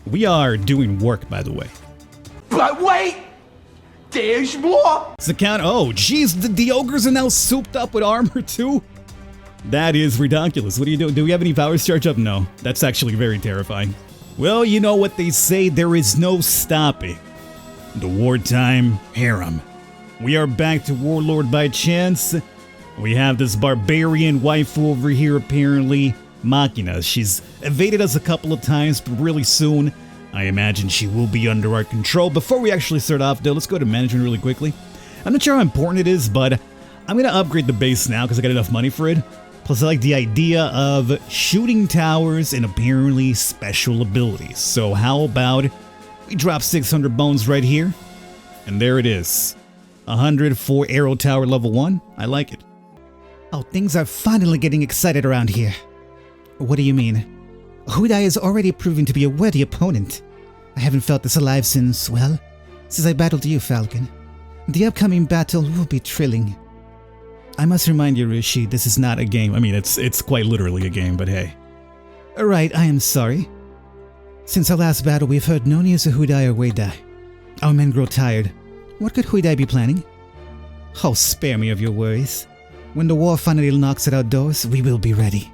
We are doing work, by the way. But wait! There's more! It's the count. Oh, geez, the ogres are now souped up with armor, too? That is ridiculous. What are you doing? Do we have any powers charged up? No. That's actually very terrifying. Well, you know what they say, there is no stopping the wartime harem. We are back to Warlord by chance. We have this barbarian waifu over here apparently mocking us. She's evaded us a couple of times, but really soon, I imagine she will be under our control. Before we actually start off though, let's go to management really quickly. I'm not sure how important it is, but I'm going to upgrade the base now because I got enough money for it. Plus, I like the idea of shooting towers and apparently special abilities. So how about we drop 600 bones right here? And there it is. 100 for arrow tower level 1. I like it. Oh, things are finally getting excited around here. What do you mean? Hudai is already proving to be a worthy opponent. I haven't felt this alive since, well, since I battled you, Falcon. The upcoming battle will be thrilling. I must remind you, Rishi, this is not a game. I mean, it's quite literally a game, but hey. Right, I am sorry. Since our last battle, we've heard no news of Hudai or Weidai. Our men grow tired. What could Hudai be planning? Oh, spare me of your worries. When the war finally knocks at our doors, we will be ready.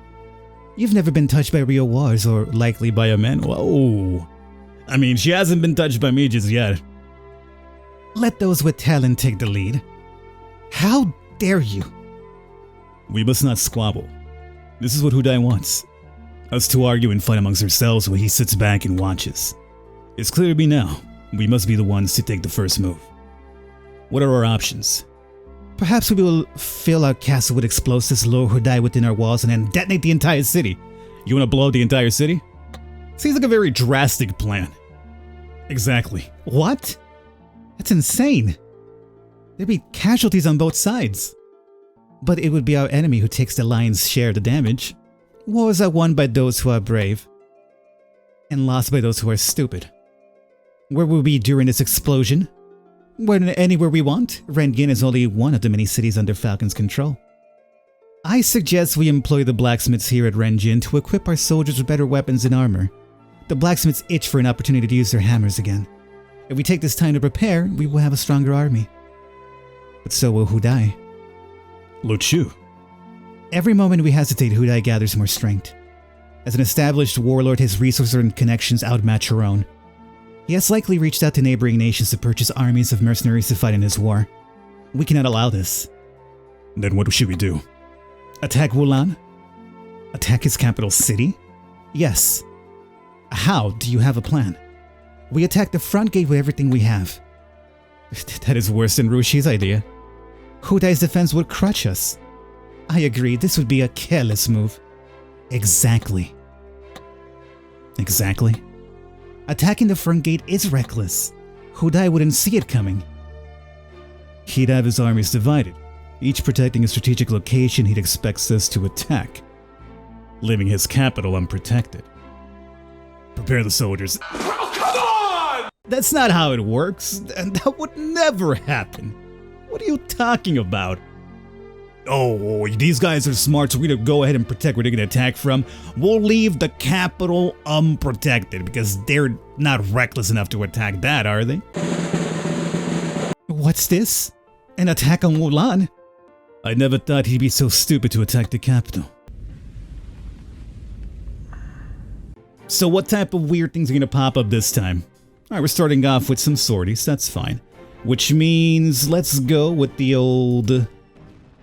You've never been touched by real wars, or likely by a man. Whoa. I mean, she hasn't been touched by me just yet. Let those with talent take the lead. How dare you? We must not squabble. This is what Hudai wants. Us to argue and fight amongst ourselves while he sits back and watches. It's clear to me now, we must be the ones to take the first move. What are our options? Perhaps we will fill our castle with explosives, lure Hudai within our walls, and then detonate the entire city. You want to blow up the entire city? Seems like a very drastic plan. Exactly. What? That's insane. There'd be casualties on both sides. But it would be our enemy who takes the lion's share of the damage. Wars are won by those who are brave, and lost by those who are stupid. Where will we be during this explosion? Anywhere we want. Ren'Gyn is only one of the many cities under Falcon's control. I suggest we employ the blacksmiths here at Ren'Gyn to equip our soldiers with better weapons and armor. The blacksmiths itch for an opportunity to use their hammers again. If we take this time to prepare, we will have a stronger army. But so will Hudai. Luchu. Every moment we hesitate, Hudai gathers more strength. As an established warlord, his resources and connections outmatch our own. He has likely reached out to neighboring nations to purchase armies of mercenaries to fight in his war. We cannot allow this. Then what should we do? Attack Wulan? Attack his capital city? Yes. How? Do you have a plan? We attack the front gate with everything we have. That is worse than Rushi's idea. Hudai's defense would crush us. I agree, this would be a careless move. Exactly. Exactly? Attacking the front gate is reckless. Hudai wouldn't see it coming. He'd have his armies divided, each protecting a strategic location he'd expect us to attack, leaving his capital unprotected. Prepare the soldiers. Oh, come on! That's not how it works. That would never happen. What are you talking about? Oh, these guys are smart, so we're gonna go ahead and protect where they're gonna attack from. We'll leave the capital unprotected because they're not reckless enough to attack that, are they? What's this? An attack on Wulan? I never thought he'd be so stupid to attack the capital. So what type of weird things are gonna pop up this time? Alright, we're starting off with some sorties, that's fine. Which means let's go with the old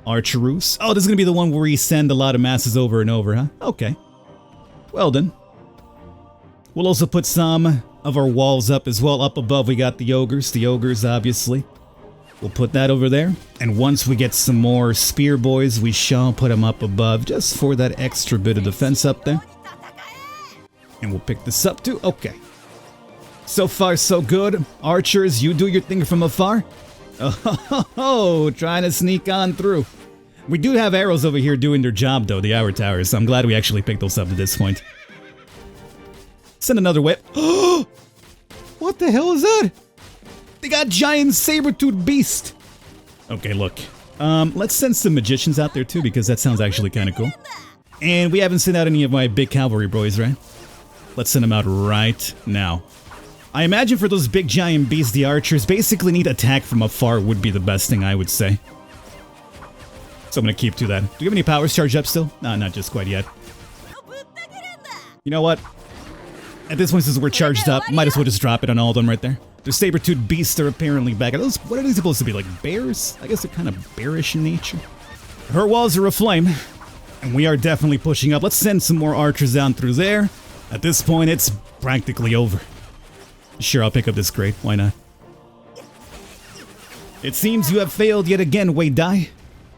Archerus. Oh, this is gonna be the one where we send a lot of masses over and over, huh? Okay. Well then. We'll also put some of our walls up as well. Up above we got the ogres. The ogres, obviously. We'll put that over there. And once we get some more spear boys, we shall put them up above just for that extra bit of defense up there. And we'll pick this up too. Okay. So far, so good. Archers, you do your thing from afar. Oh, trying to sneak on through. We do have arrows over here doing their job, though, the hour towers. So I'm glad we actually picked those up at this point. Send another whip. Oh! What the hell is that? They got giant saber-toothed beast. Okay, look. Let's send some magicians out there, too, because that sounds actually kind of cool. And we haven't sent out any of my big cavalry boys, right? Let's send them out right now. I imagine for those big giant beasts, the archers basically need attack from afar would be the best thing I would say. So I'm gonna keep to that. Do you have any powers charged up still? No, not just quite yet. You know what? At this point, since we're charged up, might as well just drop it on all of them right there. The saber-toothed beasts are apparently back. Are those, what are they supposed to be, like bears? I guess they're kind of bearish in nature. Her walls are aflame, and we are definitely pushing up. Let's send some more archers down through there. At this point, it's practically over. Sure, I'll pick up this crate. Why not? It seems you have failed yet again, Wei Dai.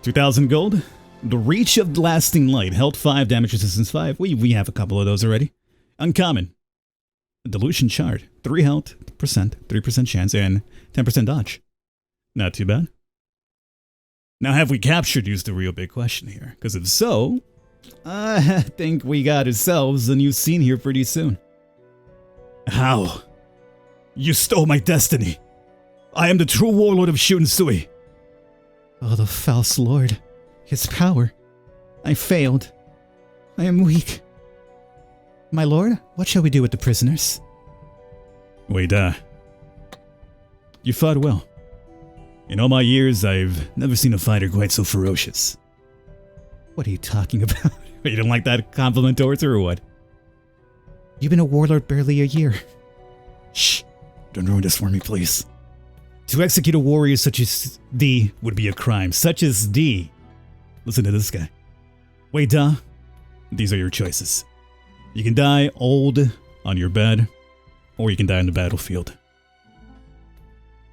2,000 gold. The Reach of Lasting Light. Health 5, damage resistance 5. We have a couple of those already. Uncommon. Dilution Shard. 3 health, 3% chance, and 10% dodge. Not too bad. Now, have we captured you's the real big question here? Because if so, I think we got ourselves a new scene here pretty soon. How? You stole my destiny. I am the true warlord of Shunsui. Oh, the false lord. His power. I failed. I am weak. My lord, what shall we do with the prisoners? Wait, you fought well. In all my years, I've never seen a fighter quite so ferocious. What are you talking about? You didn't like that compliment towards her or what? You've been a warlord barely a year. Shh. Don't ruin this for me, please. To execute a warrior such as thee would be a crime. Such as thee. Listen to this guy. Wait, these are your choices. You can die old on your bed, or you can die on the battlefield.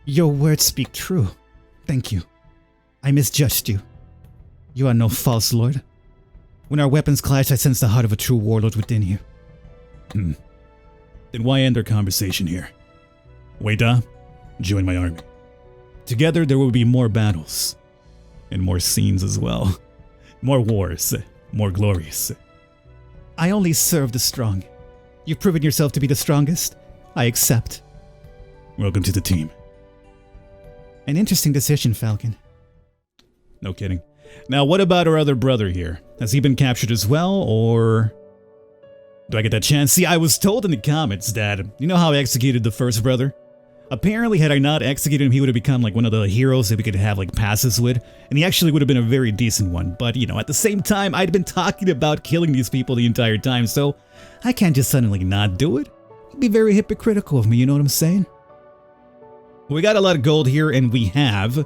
Your words speak true. Thank you. I misjudged you. You are no false lord. When our weapons clash, I sense the heart of a true warlord within you. Then why end our conversation here? Wait, join my army. Together there will be more battles. And more scenes as well. More wars. More glorious. I only serve the strong. You've proven yourself to be the strongest. I accept. Welcome to the team. An interesting decision, Falcon. No kidding. Now, what about our other brother here? Has he been captured as well, or... do I get that chance? See, I was told in the comments that, you know how I executed the first brother? Apparently, had I not executed him, he would have become like one of the heroes that we could have like passes with, and he actually would have been a very decent one. But, you know, at the same time, I'd been talking about killing these people the entire time, so I can't just suddenly not do it. It'd be very hypocritical of me, you know what I'm saying? We got a lot of gold here, and we have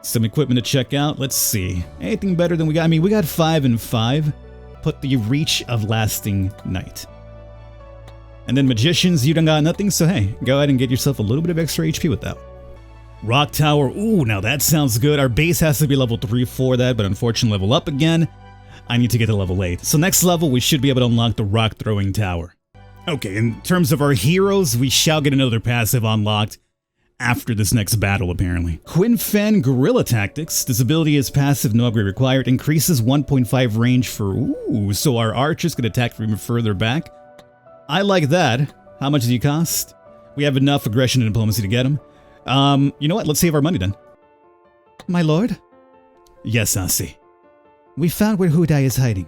some equipment to check out. Let's see. Anything better than we got? I mean, we got 5 and 5. Put the Reach of Lasting Night. And then Magicians, you done got nothing, so hey, go ahead and get yourself a little bit of extra HP with that. Rock Tower, ooh, now that sounds good. Our base has to be level 3 for that, but unfortunately level up again. I need to get to level 8. So next level, we should be able to unlock the Rock Throwing Tower. Okay, in terms of our heroes, we shall get another passive unlocked after this next battle, apparently. Quinn Fan Guerrilla Tactics. This ability is passive, no upgrade required. Increases 1.5 range for, ooh, so our archers can attack from even further back. I like that. How much does he cost? We have enough aggression and diplomacy to get him. You know what? Let's save our money then. My lord? Yes, Asi. We found where Hudai is hiding.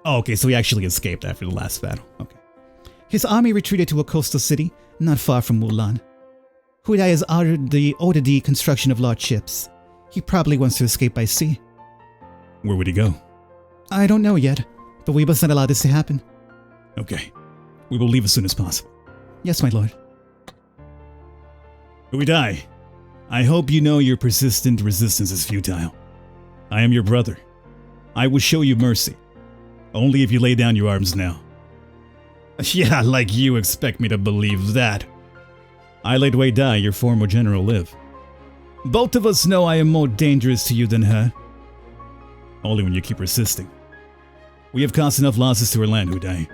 Oh, okay, so he actually escaped after the last battle. Okay. His army retreated to a coastal city, not far from Mulan. Hudai has ordered the Odadi construction of large ships. He probably wants to escape by sea. Where would he go? I don't know yet, but we must not allow this to happen. Okay. We will leave as soon as possible. Yes, my lord. Hudai, I hope you know your persistent resistance is futile. I am your brother. I will show you mercy. Only if you lay down your arms now. Yeah, like you expect me to believe that. I let Wei Dai, your former general, live. Both of us know I am more dangerous to you than her. Only when you keep resisting. We have caused enough losses to our land, Hudai.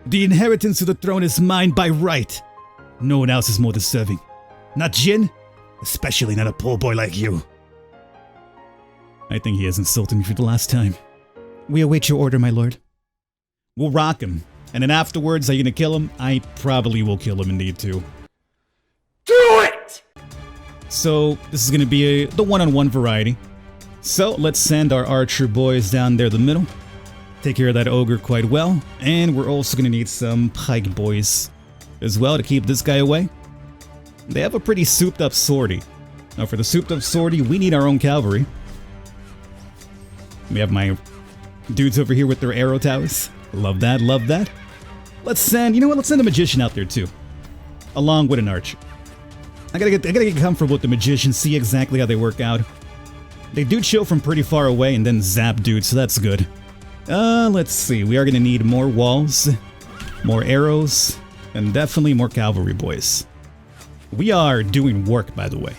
The inheritance of the throne is mine by right. No one else is more deserving. Not Jin, especially not a poor boy like you. I think he has insulted me for the last time. We await your order, my lord. We'll rock him. And then afterwards, are you gonna kill him? I probably will kill him indeed too. Do it! So, this is gonna be the one-on-one variety. So, let's send our archer boys down there the middle. Take care of that ogre quite well. And we're also going to need some pike boys as well to keep this guy away. They have a pretty souped up sortie. Now for the souped up sortie, we need our own cavalry. We have my dudes over here with their arrow towers. Love that, love that. Let's send, you know what, let's send a magician out there too. Along with an archer. I gotta get comfortable with the magician, see exactly how they work out. They do show from pretty far away and then zap dude, so that's good. Let's see, we are gonna need more walls, more arrows, and definitely more cavalry boys. We are doing work, by the way.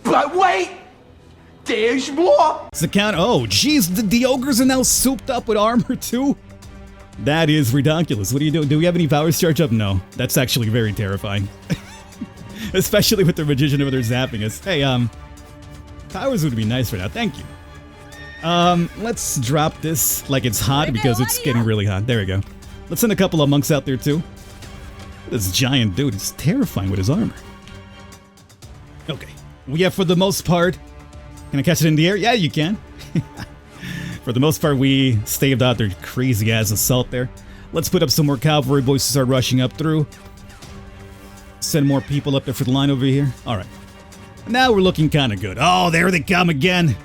But wait! There's more! It's the count. Oh, geez, the ogres are now souped up with armor too? That is ridiculous. What are you doing? Do we have any powers charge up? No. That's actually very terrifying. Especially with the magician over there zapping us. Hey, powers would be nice right now. Thank you. Let's drop this like it's hot because it's getting really hot. There we go. Let's send a couple of monks out there too. This giant dude is terrifying with his armor. Okay. We have, for the most part... Can I catch it in the air? Yeah, you can. For the most part, we staved out their crazy-ass assault there. Let's put up some more cavalry boys to start rushing up through. Send more people up there for the line over here. Alright. Now we're looking kind of good. Oh, there they come again.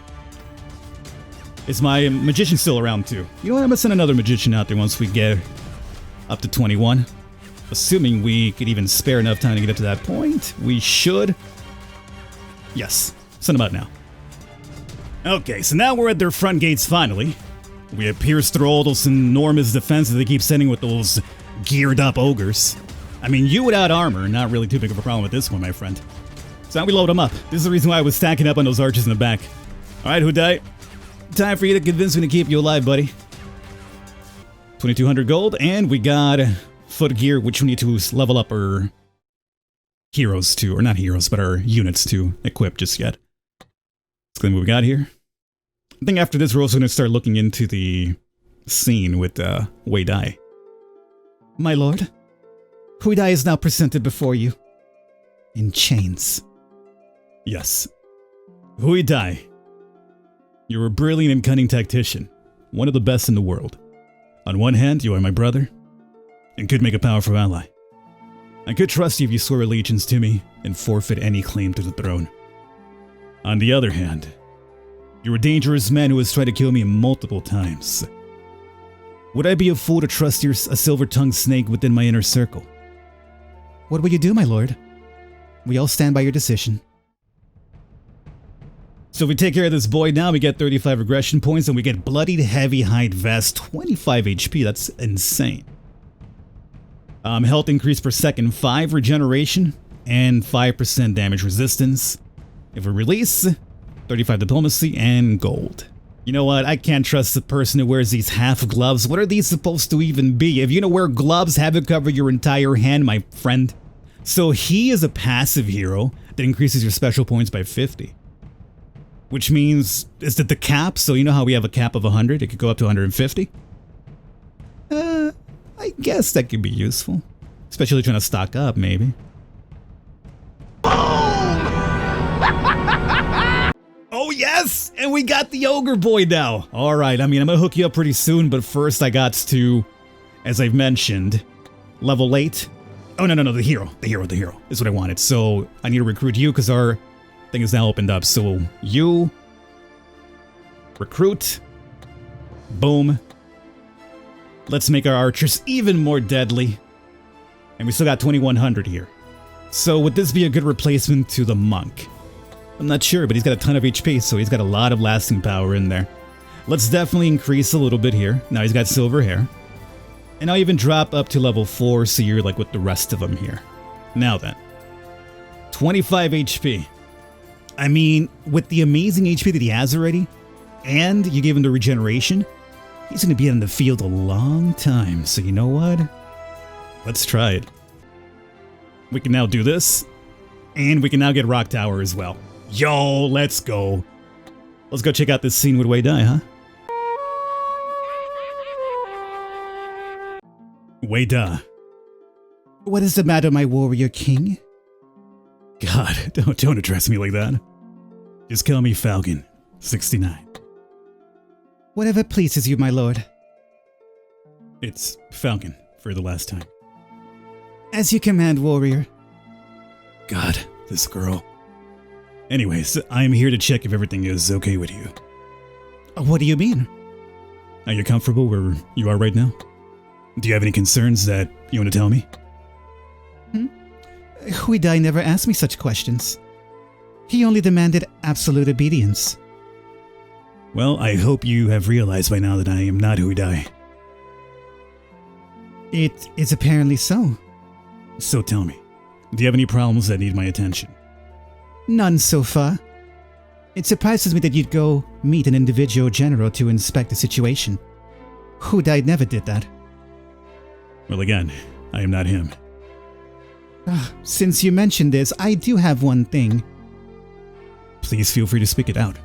Is my magician still around too? You know what? I'm going to send another magician out there once we get up to 21. Assuming we could even spare enough time to get up to that point. We should. Yes. Send them out now. Okay, so now we're at their front gates finally. We have pierced through all those enormous defenses they keep sending with those geared up ogres. I mean, you without armor, not really too big of a problem with this one, my friend. So now we load them up. This is the reason why I was stacking up on those archers in the back. Alright, Hudai. Time for you to convince me to keep you alive, buddy. 2200 gold, and we got foot gear, which we need to level up our heroes to, or not heroes, but our units to equip just yet. Let's go what we got here. I think after this, we're also going to start looking into the scene with Wei Dai. My lord, Hui Dai is now presented before you. In chains. Yes. Hui Dai. You're a brilliant and cunning tactician. One of the best in the world. On one hand, you are my brother, and could make a powerful ally. I could trust you if you swore allegiance to me and forfeit any claim to the throne. On the other hand, you're a dangerous man who has tried to kill me multiple times. Would I be a fool to trust a silver-tongued snake within my inner circle? What will you do, my lord? We all stand by your decision. So if we take care of this boy now, we get 35 aggression points, and we get bloodied heavy hide vest, 25 HP. That's insane. Health increase per second, 5 regeneration, and 5% damage resistance. If we release, 35 diplomacy, and gold. You know what? I can't trust the person who wears these half gloves. What are these supposed to even be? If you're gonna wear gloves, have it cover your entire hand, my friend. So he is a passive hero that increases your special points by 50. Which means, is it the cap? So you know how we have a cap of 100? It could go up to 150? I guess that could be useful. Especially trying to stock up, maybe. Oh yes! And we got the ogre boy now! Alright, I mean, I'm gonna hook you up pretty soon, but first I got to, as I've mentioned, level 8. Oh, no, the hero is what I wanted. So I need to recruit you because our thing is now opened up. So you recruit. Boom. Let's make our archers even more deadly. And we still got 2100 here. So would this be a good replacement to the monk? I'm not sure, but he's got a ton of HP, so he's got a lot of lasting power in there. Let's definitely increase a little bit here. Now he's got silver hair. And I'll even drop up to level 4 so you're like with the rest of them here. Now then. 25 HP. I mean, with the amazing HP that he has already, and you gave him the regeneration, he's going to be in the field a long time. So you know what? Let's try it. We can now do this, and we can now get Rock Tower as well. Yo, let's go. Let's go check out this scene with Wei Dai, huh? Wei Dai. What is the matter, my warrior king? God, don't address me like that. Just call me Falcon, 69. Whatever pleases you, my lord. It's Falcon, for the last time. As you command, warrior. God, this girl. Anyways, I'm here to check if everything is okay with you. What do you mean? Are you comfortable where you are right now? Do you have any concerns that you want to tell me? Huidai never asked me such questions. He only demanded absolute obedience. Well, I hope you have realized by now that I am not Huidai. It is apparently so. So tell me, do you have any problems that need my attention? None so far. It surprises me that you'd go meet an individual general to inspect the situation. Huidai never did that. Well, again, I am not him. Since you mentioned this, I do have one thing. Please feel free to speak it out.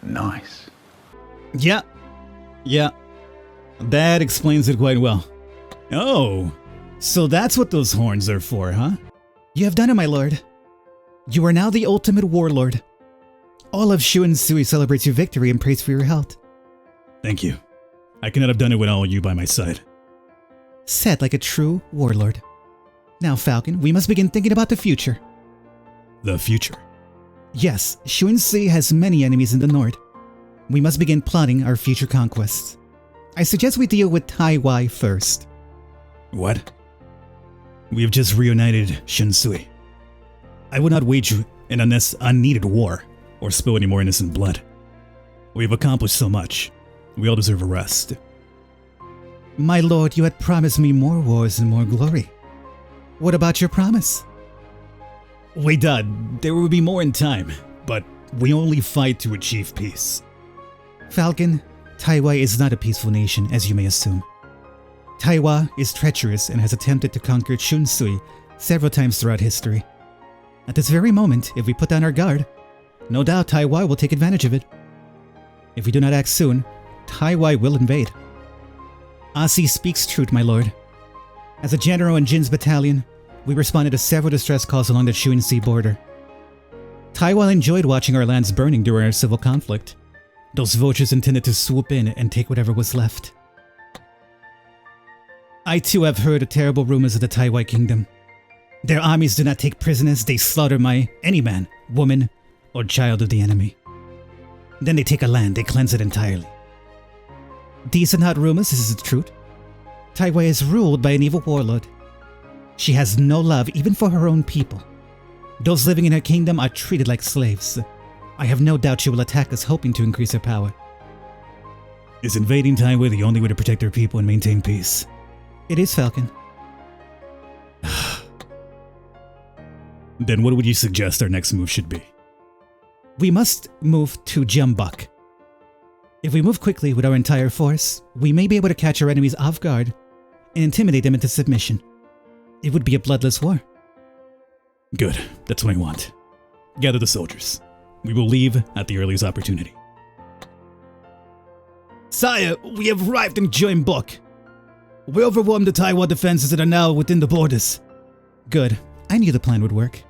Nice. Yeah. That explains it quite well. Oh, so that's what those horns are for, huh? You have done it, my lord. You are now the ultimate warlord. All of Shunsui celebrates your victory and prays for your health. Thank you. I could not have done it with all you by my side. Said like a true warlord. Now, Falcon, we must begin thinking about the future. The future? Yes, Shunsui has many enemies in the north. We must begin plotting our future conquests. I suggest we deal with Taiwai first. What? We have just reunited Shunsui. I would not wage an unneeded war or spill any more innocent blood. We have accomplished so much. We all deserve a rest. My lord, you had promised me more wars and more glory. What about your promise? We did. There will be more in time, but we only fight to achieve peace. Falcon, Taiwai is not a peaceful nation, as you may assume. Taiwan is treacherous and has attempted to conquer Shunsui several times throughout history. At this very moment, if we put down our guard, no doubt Taiwan will take advantage of it. If we do not act soon, Taiwan will invade. Asi speaks truth, my lord. As a general in Jin's battalion, we responded to several distress calls along the Shunsui border. Taiwan enjoyed watching our lands burning during our civil conflict. Those vultures intended to swoop in and take whatever was left. I too have heard the terrible rumors of the Taiwan kingdom. Their armies do not take prisoners, they slaughter any man, woman, or child of the enemy. Then they take a land, they cleanse it entirely. These are not rumors, this is the truth. Taiwan is ruled by an evil warlord. She has no love even for her own people. Those living in her kingdom are treated like slaves. I have no doubt she will attack us, hoping to increase her power. Is invading Taiwan the only way to protect her people and maintain peace? It is, Falcon. Then what would you suggest our next move should be? We must move to Jumbuk. If we move quickly with our entire force, we may be able to catch our enemies off guard and intimidate them into submission. It would be a bloodless war. Good, that's what I want. Gather the soldiers. We will leave at the earliest opportunity. Sire, we have arrived in Jumbuk. We overwhelmed the Taiwan defenses that are now within the borders. Good. I knew the plan would work.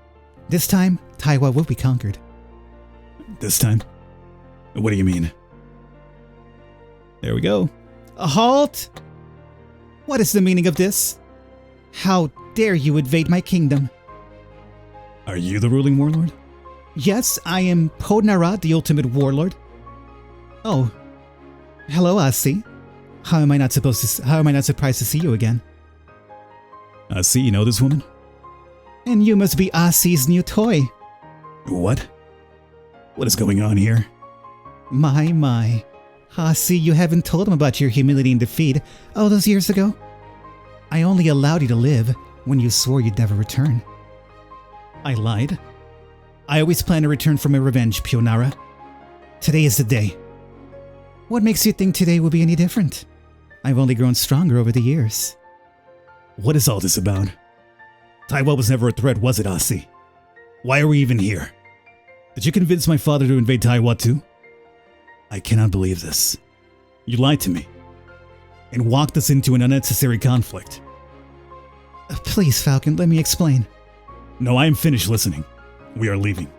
This time, Taiwan will be conquered. This time? What do you mean? There we go. A halt! What is the meaning of this? How dare you invade my kingdom? Are you the ruling warlord? Yes, I am Podnara, the ultimate warlord. Oh. Hello, Asi. How am I not surprised to see you again? Asi, you know this woman? And you must be Asi's new toy. What? What is going on here? My. Asi, you haven't told him about your humiliating defeat all those years ago? I only allowed you to live when you swore you'd never return. I lied. I always plan to return for my revenge, Pionara. Today is the day. What makes you think today will be any different? I've only grown stronger over the years. What is all this about? Taiwan was never a threat, was it, Asi? Why are we even here? Did you convince my father to invade Taiwan too? I cannot believe this. You lied to me and walked us into an unnecessary conflict. Please, Falcon, let me explain. No, I am finished listening. We are leaving.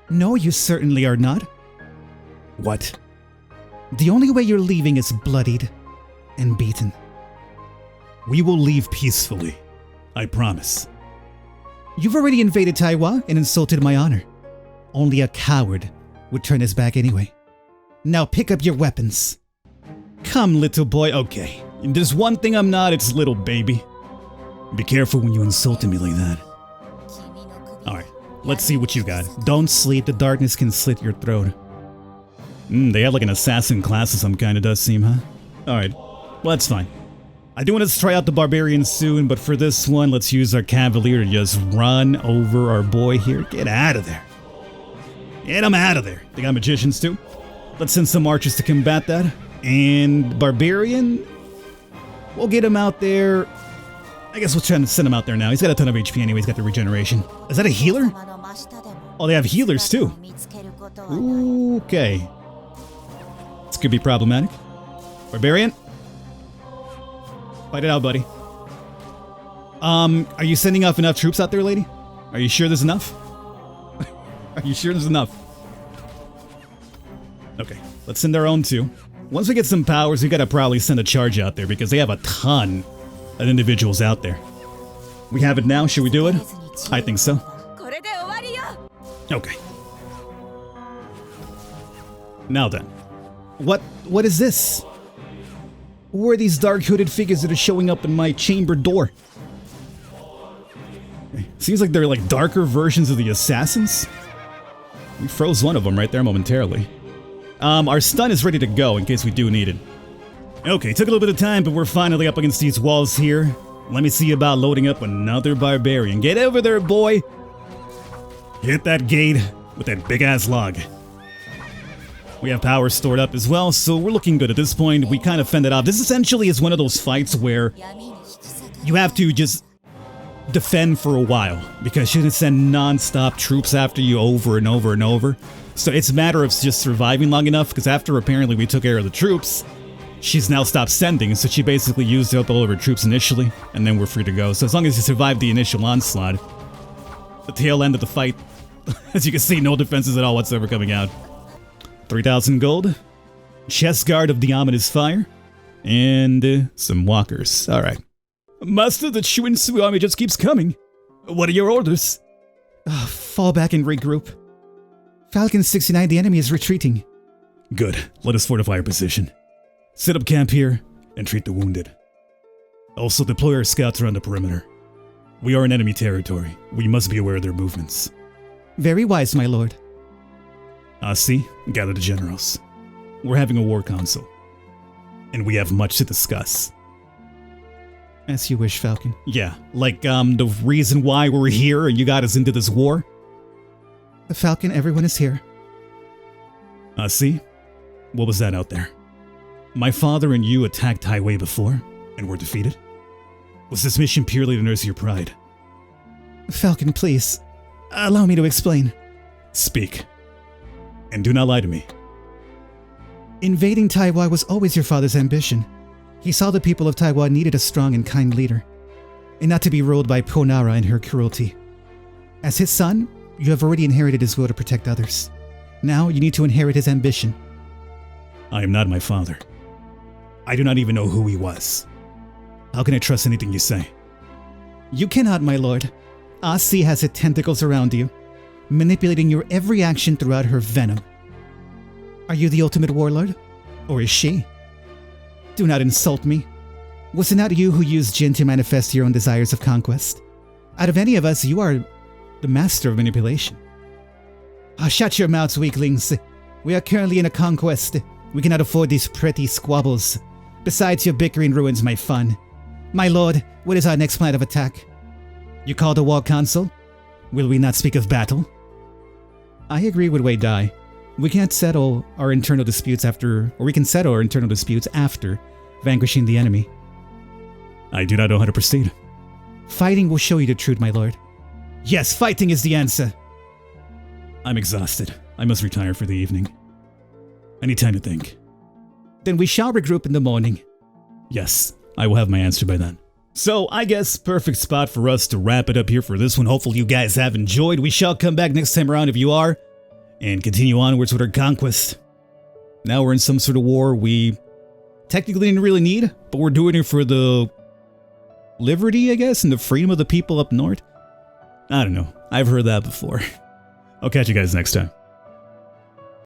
No, you certainly are not. What? The only way you're leaving is bloodied. and beaten. We will leave peacefully. I promise. You've already invaded Taiwan and insulted my honor. Only a coward would turn his back anyway. Now pick up your weapons. Come, little boy. Okay. And there's one thing I'm not, it's little baby. Be careful when you insult me like that. Alright, let's see what you got. Don't sleep, the darkness can slit your throat. They have like an assassin class of some kind, it does seem, huh? Alright, well that's fine. I do want to try out the barbarian soon, but for this one, let's use our cavalier to just run over our boy here. Get out of there. Get him out of there. They got magicians too. Let's send some archers to combat that. And barbarian, we'll get him out there. I guess we'll try to send him out there now. He's got a ton of HP anyway. He's got the regeneration. Is that a healer? Oh, they have healers too. Okay. This could be problematic. Barbarian? Fight it out, buddy. Are you sending off enough troops out there, lady? Are you sure there's enough? Are you sure there's enough? Okay, let's send our own too. Once we get some powers, we gotta probably send a charge out there because they have a ton of individuals out there. We have it now, should we do it? I think so. Okay. Now then. What is this? Who are these dark hooded figures that are showing up in my chamber door? Seems like they're like darker versions of the assassins. We froze one of them right there momentarily. Our stun is ready to go in case we do need it. Okay, took a little bit of time, but we're finally up against these walls here. Let me see about loading up another barbarian. Get over there, boy! Hit that gate with that big-ass log. We have power stored up as well, so we're looking good at this point. We kind of fended off. This essentially is one of those fights where you have to just defend for a while because she's gonna send non-stop troops after you over and over and over. So it's a matter of just surviving long enough because after apparently we took care of the troops, she's now stopped sending, so she basically used up all of her troops initially, and then we're free to go. So as long as you survive the initial onslaught, the tail end of the fight, as you can see, no defenses at all whatsoever coming out. 3,000 gold, chest guard of the ominous fire, and some walkers. Alright. Master, the Shuinsu army just keeps coming. What are your orders? Fall back and regroup. Falcon 69, the enemy is retreating. Good. Let us fortify our position. Set up camp here and treat the wounded. Also deploy our scouts around the perimeter. We are in enemy territory. We must be aware of their movements. Very wise, my lord. See, gather the generals. We're having a war council. And we have much to discuss. As you wish, Falcon. Yeah, like the reason why we're here and you got us into this war? The Falcon, everyone is here. See? What was that out there? My father and you attacked Highway before and were defeated? Was this mission purely to nurse your pride? Falcon, please. Allow me to explain. Speak. And do not lie to me. Invading Taiwan was always your father's ambition. He saw the people of Taiwan needed a strong and kind leader, and not to be ruled by Ponara and her cruelty. As his son, you have already inherited his will to protect others. Now you need to inherit his ambition. I am not my father. I do not even know who he was. How can I trust anything you say? You cannot, my lord. Asi has her tentacles around you, manipulating your every action throughout her venom. Are you the ultimate warlord? Or is she? Do not insult me. Was it not you who used Jin to manifest your own desires of conquest? Out of any of us, you are the master of manipulation. Shut your mouths, weaklings. We are currently in a conquest. We cannot afford these petty squabbles. Besides, your bickering ruins my fun. My lord, what is our next plan of attack? You call the war council? Will we not speak of battle? I agree with Wei Dai. We can't settle our internal disputes after vanquishing the enemy. I do not know how to proceed. Fighting will show you the truth, my lord. Yes, fighting is the answer. I'm exhausted. I must retire for the evening. I need time to think. Then we shall regroup in the morning. Yes, I will have my answer by then. So, I guess perfect spot for us to wrap it up here for this one. Hopefully you guys have enjoyed. We shall come back next time around if you are, and continue onwards with our conquest. Now we're in some sort of war. We technically didn't really need, but we're doing it for the liberty, I guess, and the freedom of the people up north. I don't know. I've heard that before. I'll catch you guys next time.